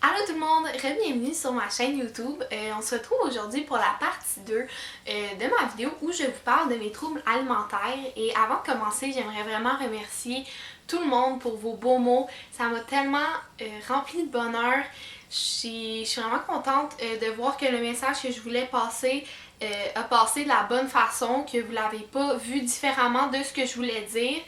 Allô tout le monde, bienvenue sur ma chaîne YouTube. On se retrouve aujourd'hui pour la partie 2 de ma vidéo où je vous parle de mes troubles alimentaires. Et avant de commencer, j'aimerais vraiment remercier tout le monde pour vos beaux mots. Ça m'a tellement rempli de bonheur. Je suis vraiment contente de voir que le message que je voulais passer a passé de la bonne façon, que vous l'avez pas vu différemment de ce que je voulais dire.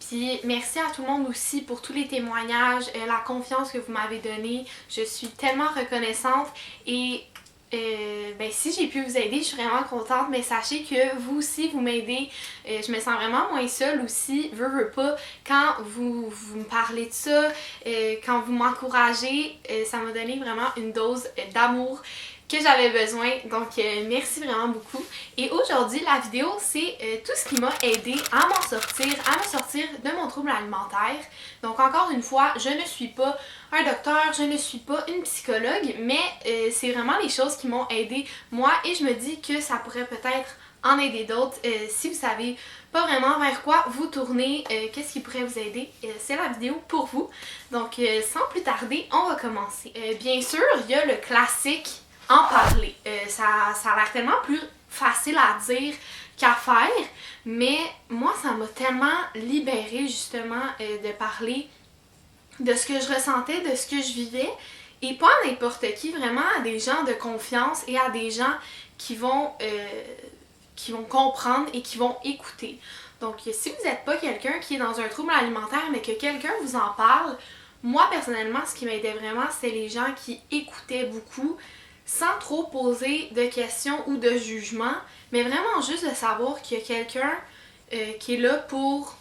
Puis merci à tout le monde aussi pour tous les témoignages, la confiance que vous m'avez donnée. Je suis tellement reconnaissante et si j'ai pu vous aider, je suis vraiment contente. Mais sachez que vous aussi, vous m'aidez. Je me sens vraiment moins seule aussi, veux pas. Quand vous me parlez de ça, quand vous m'encouragez, ça m'a donné vraiment une dose d'amour que j'avais besoin, donc merci vraiment beaucoup. Et aujourd'hui, la vidéo, c'est tout ce qui m'a aidé à me sortir de mon trouble alimentaire. Donc encore une fois, je ne suis pas un docteur, je ne suis pas une psychologue, mais c'est vraiment les choses qui m'ont aidé moi et je me dis que ça pourrait peut-être en aider d'autres. Si vous savez pas vraiment vers quoi vous tournez, qu'est-ce qui pourrait vous aider, c'est la vidéo pour vous. Donc sans plus tarder, on va commencer. Bien sûr, il y a le classique en parler. Ça a l'air tellement plus facile à dire qu'à faire, mais moi ça m'a tellement libérée justement de parler de ce que je ressentais, de ce que je vivais, et pas à n'importe qui, vraiment à des gens de confiance et à des gens qui vont comprendre et qui vont écouter. Donc si vous n'êtes pas quelqu'un qui est dans un trouble alimentaire mais que quelqu'un vous en parle, moi personnellement ce qui m'aidait vraiment c'est les gens qui écoutaient beaucoup, sans trop poser de questions ou de jugements, mais vraiment juste de savoir qu'il y a quelqu'un qui est là pour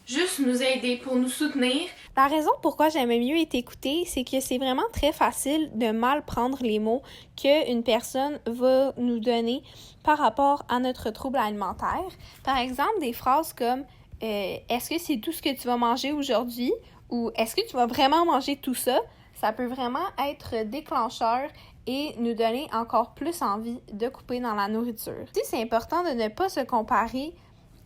juste nous aider, pour nous soutenir. La raison pourquoi j'aimais mieux être écoutée, c'est que c'est vraiment très facile de mal prendre les mots qu'une personne va nous donner par rapport à notre trouble alimentaire. Par exemple, des phrases comme « Est-ce que c'est tout ce que tu vas manger aujourd'hui? » ou « Est-ce que tu vas vraiment manger tout ça? » Ça peut vraiment être déclencheur et nous donner encore plus envie de couper dans la nourriture. Aussi, c'est important de ne pas se comparer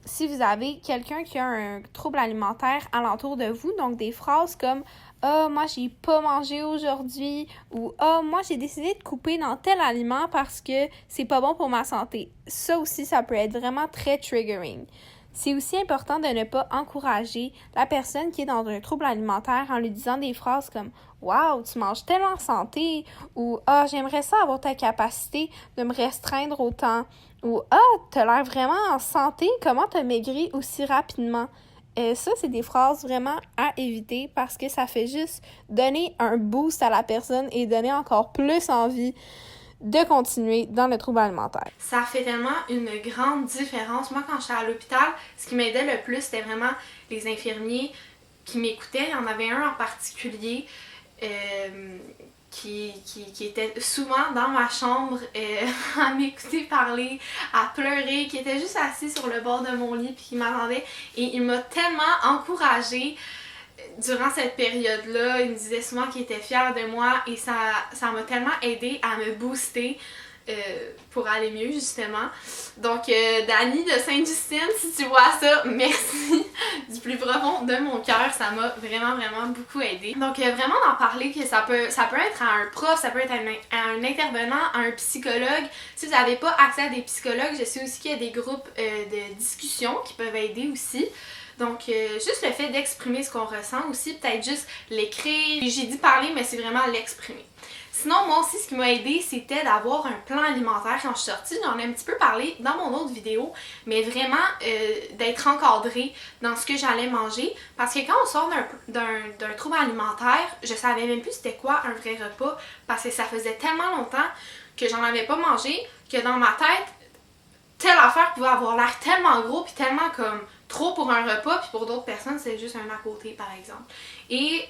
si vous avez quelqu'un qui a un trouble alimentaire alentour de vous. Donc, des phrases comme « Ah, moi, j'ai pas mangé aujourd'hui » ou « Ah, moi, j'ai décidé de couper dans tel aliment parce que c'est pas bon pour ma santé ». Ça aussi, ça peut être vraiment très triggering. C'est aussi important de ne pas encourager la personne qui est dans un trouble alimentaire en lui disant des phrases comme « Wow, tu manges tellement en santé » ou « Ah, j'aimerais ça avoir ta capacité de me restreindre autant » ou « Ah, t'as l'air vraiment en santé, comment t'as maigri aussi rapidement ?» Ça, c'est des phrases vraiment à éviter parce que ça fait juste donner un boost à la personne et donner encore plus envie de continuer dans le trouble alimentaire. Ça fait tellement une grande différence. Moi, quand j'étais à l'hôpital, ce qui m'aidait le plus, c'était vraiment les infirmiers qui m'écoutaient. Il y en avait un en particulier qui était souvent dans ma chambre à m'écouter parler, à pleurer, qui était juste assis sur le bord de mon lit puis qui m'attendait. Et il m'a tellement encouragée durant cette période-là. Il me disait souvent qu'il était fier de moi et ça m'a tellement aidé à me booster pour aller mieux justement. Donc Dani de Sainte-Justine, si tu vois ça, merci du plus profond de mon cœur, ça m'a vraiment beaucoup aidé. Donc vraiment d'en parler, que ça peut être à un prof, ça peut être à un intervenant, à un psychologue. Si vous n'avez pas accès à des psychologues, je sais aussi qu'il y a des groupes de discussion qui peuvent aider aussi. Donc, juste le fait d'exprimer ce qu'on ressent aussi, peut-être juste l'écrire. J'ai dit parler, mais c'est vraiment l'exprimer. Sinon, moi aussi, ce qui m'a aidé, c'était d'avoir un plan alimentaire quand je suis sortie. J'en ai un petit peu parlé dans mon autre vidéo, mais vraiment d'être encadrée dans ce que j'allais manger. Parce que quand on sort d'un trouble alimentaire, je savais même plus c'était quoi un vrai repas, parce que ça faisait tellement longtemps que j'en avais pas mangé, que dans ma tête, telle affaire pouvait avoir l'air tellement gros puis tellement comme trop pour un repas, puis pour d'autres personnes c'est juste un à côté par exemple. Et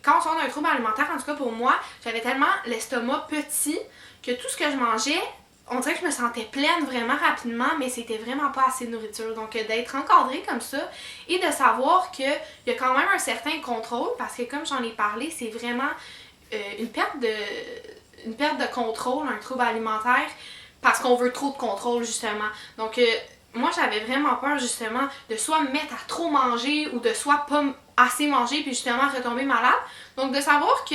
quand on sort d'un trouble alimentaire, en tout cas pour moi, j'avais tellement l'estomac petit que tout ce que je mangeais, on dirait que je me sentais pleine vraiment rapidement, mais c'était vraiment pas assez de nourriture. Donc d'être encadrée comme ça et de savoir qu'il y a quand même un certain contrôle, parce que comme j'en ai parlé, c'est vraiment une perte de contrôle, un trouble alimentaire, parce qu'on veut trop de contrôle justement. Donc moi j'avais vraiment peur justement de soit me mettre à trop manger ou de soit pas assez mangé puis justement retomber malade. Donc de savoir que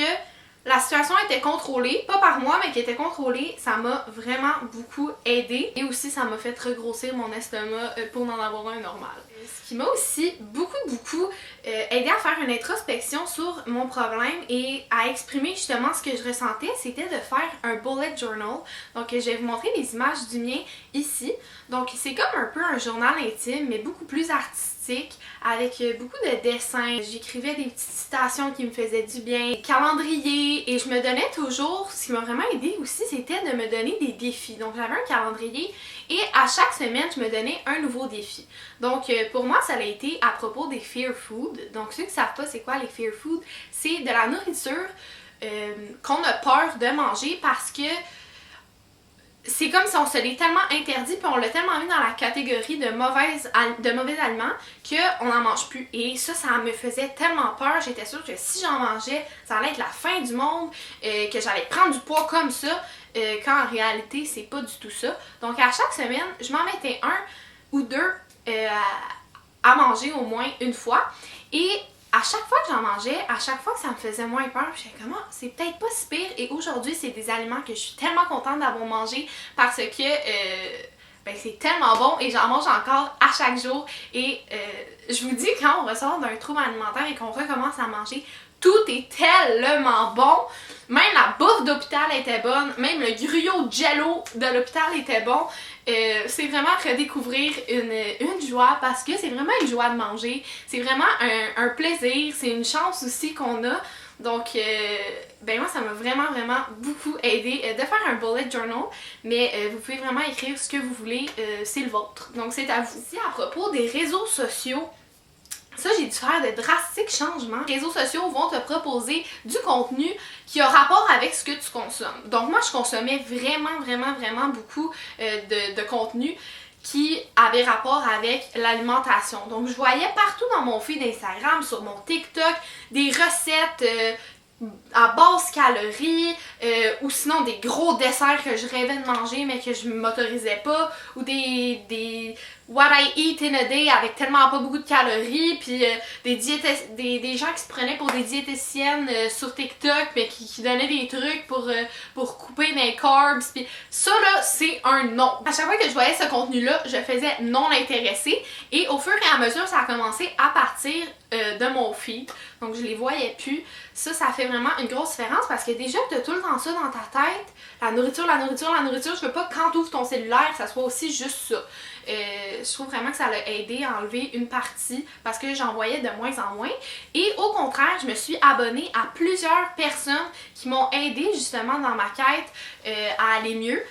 la situation était contrôlée, pas par moi, mais qui était contrôlée, ça m'a vraiment beaucoup aidé. Et aussi, ça m'a fait regrossir mon estomac pour en avoir un normal. Ce qui m'a aussi beaucoup aidé à faire une introspection sur mon problème et à exprimer justement ce que je ressentais, c'était de faire un bullet journal. Donc je vais vous montrer les images du mien ici. Donc c'est comme un peu un journal intime, mais beaucoup plus artistique, avec beaucoup de dessins. J'écrivais des petites citations qui me faisaient du bien, des calendriers, et je me donnais toujours, ce qui m'a vraiment aidé aussi, c'était de me donner des défis. Donc j'avais un calendrier et à chaque semaine, je me donnais un nouveau défi. Donc pour moi, ça a été à propos des fear food. Donc ceux qui ne savent pas c'est quoi les fear food, c'est de la nourriture qu'on a peur de manger parce que c'est comme si on se l'est tellement interdit puis on l'a tellement mis dans la catégorie de mauvais aliments qu'on n'en mange plus. Et ça me faisait tellement peur. J'étais sûre que si j'en mangeais, ça allait être la fin du monde, que j'allais prendre du poids comme ça, quand en réalité, c'est pas du tout ça. Donc à chaque semaine, je m'en mettais un ou deux à manger au moins une fois. Et à chaque fois que j'en mangeais, à chaque fois que ça me faisait moins peur, je disais comment c'est peut-être pas si pire. Et aujourd'hui, c'est des aliments que je suis tellement contente d'avoir mangé parce que c'est tellement bon et j'en mange encore à chaque jour. Et je vous dis, quand on ressort d'un trouble alimentaire et qu'on recommence à manger, tout est tellement bon. Même la bouffe d'hôpital était bonne, même le gruyot jello de l'hôpital était bon. C'est vraiment redécouvrir une joie parce que c'est vraiment une joie de manger. C'est vraiment un plaisir, c'est une chance aussi qu'on a. Donc, moi, ça m'a vraiment beaucoup aidé de faire un bullet journal. Mais vous pouvez vraiment écrire ce que vous voulez, c'est le vôtre. Donc, c'est à vous. Ici, à propos des réseaux sociaux, ça, j'ai dû faire de drastiques changements. Les réseaux sociaux vont te proposer du contenu qui a rapport avec ce que tu consommes. Donc moi, je consommais vraiment beaucoup de contenu qui avait rapport avec l'alimentation. Donc je voyais partout dans mon feed d'Instagram, sur mon TikTok, des recettes à basse calories, ou sinon des gros desserts que je rêvais de manger mais que je m'autorisais pas, ou des what I eat in a day avec tellement pas beaucoup de calories, puis des gens qui se prenaient pour des diététiciennes sur TikTok mais qui donnaient des trucs pour couper mes carbs, puis ça là c'est un non. À chaque fois que je voyais ce contenu là, je faisais non intéressé et au fur et à mesure ça a commencé à partir de mon feed, donc je les voyais plus. Ça fait vraiment une grosse différence parce que déjà que tu as tout le temps ça dans ta tête, la nourriture, je veux pas que quand tu ouvres ton cellulaire, ça soit aussi juste ça. Je trouve vraiment que ça l'a aidé à enlever une partie parce que j'en voyais de moins en moins. Et au contraire, je me suis abonnée à plusieurs personnes qui m'ont aidé justement dans ma quête à aller mieux.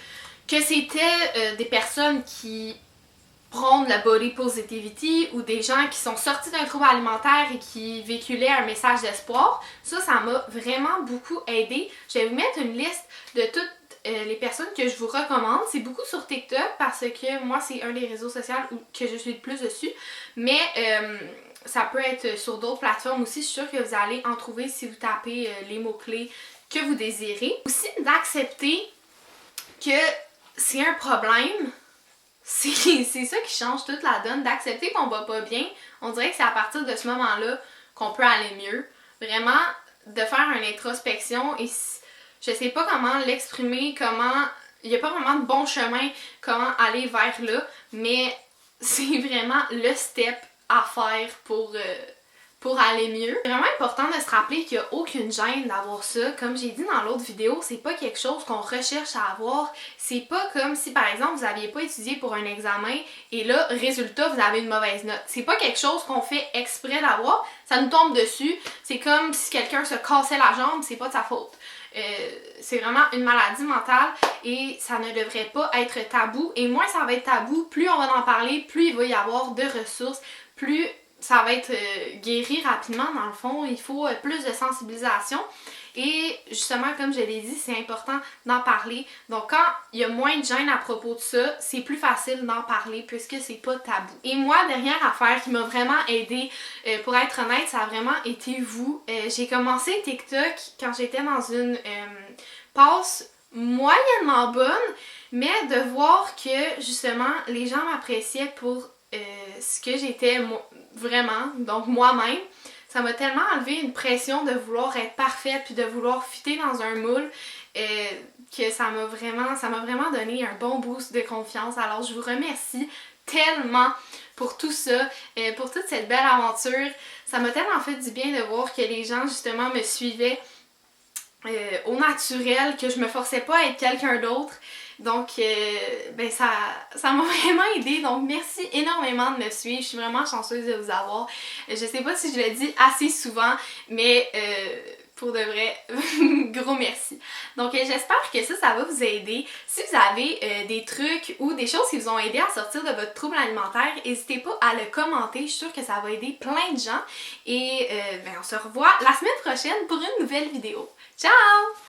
Que c'était des personnes qui prônent la body positivity ou des gens qui sont sortis d'un trouble alimentaire et qui véhiculaient un message d'espoir. Ça m'a vraiment beaucoup aidé. Je vais vous mettre une liste de toutes les personnes que je vous recommande. C'est beaucoup sur TikTok parce que moi, c'est un des réseaux sociaux que je suis le plus dessus. Mais ça peut être sur d'autres plateformes aussi. Je suis sûre que vous allez en trouver si vous tapez les mots-clés que vous désirez. Aussi, d'accepter que c'est un problème. C'est ça qui change toute la donne, d'accepter qu'on va pas bien. On dirait que c'est à partir de ce moment-là qu'on peut aller mieux. Vraiment, de faire une introspection et je sais pas comment l'exprimer, il n'y a pas vraiment de bon chemin, comment aller vers là, mais c'est vraiment le step à faire pour aller mieux. C'est vraiment important de se rappeler qu'il n'y a aucune gêne d'avoir ça. Comme j'ai dit dans l'autre vidéo, c'est pas quelque chose qu'on recherche à avoir. C'est pas comme si par exemple vous n'aviez pas étudié pour un examen et là, résultat, vous avez une mauvaise note. C'est pas quelque chose qu'on fait exprès d'avoir, ça nous tombe dessus. C'est comme si quelqu'un se cassait la jambe, c'est pas de sa faute. C'est vraiment une maladie mentale et ça ne devrait pas être tabou. Et moins ça va être tabou, plus on va en parler, plus il va y avoir de ressources, plus ça va être guéri rapidement. Dans le fond, il faut plus de sensibilisation. Et justement, comme je l'ai dit, c'est important d'en parler. Donc quand il y a moins de gêne à propos de ça, c'est plus facile d'en parler puisque c'est pas tabou. Et moi, dernière affaire qui m'a vraiment aidée, pour être honnête, ça a vraiment été vous. J'ai commencé TikTok quand j'étais dans une passe moyennement bonne, mais de voir que justement les gens m'appréciaient pour ce que j'étais vraiment, donc moi-même, ça m'a tellement enlevé une pression de vouloir être parfaite puis de vouloir fitter dans un moule que ça m'a vraiment donné un bon boost de confiance. Alors je vous remercie tellement pour tout ça, pour toute cette belle aventure. Ça m'a tellement fait du bien de voir que les gens justement me suivaient au naturel, que je me forçais pas à être quelqu'un d'autre. Donc, ben ça m'a vraiment aidée. Donc, merci énormément de me suivre. Je suis vraiment chanceuse de vous avoir. Je sais pas si je le dis assez souvent, mais pour de vrai, gros merci. Donc, j'espère que ça va vous aider. Si vous avez des trucs ou des choses qui vous ont aidé à sortir de votre trouble alimentaire, n'hésitez pas à le commenter. Je suis sûre que ça va aider plein de gens. Et ben, on se revoit la semaine prochaine pour une nouvelle vidéo. Ciao!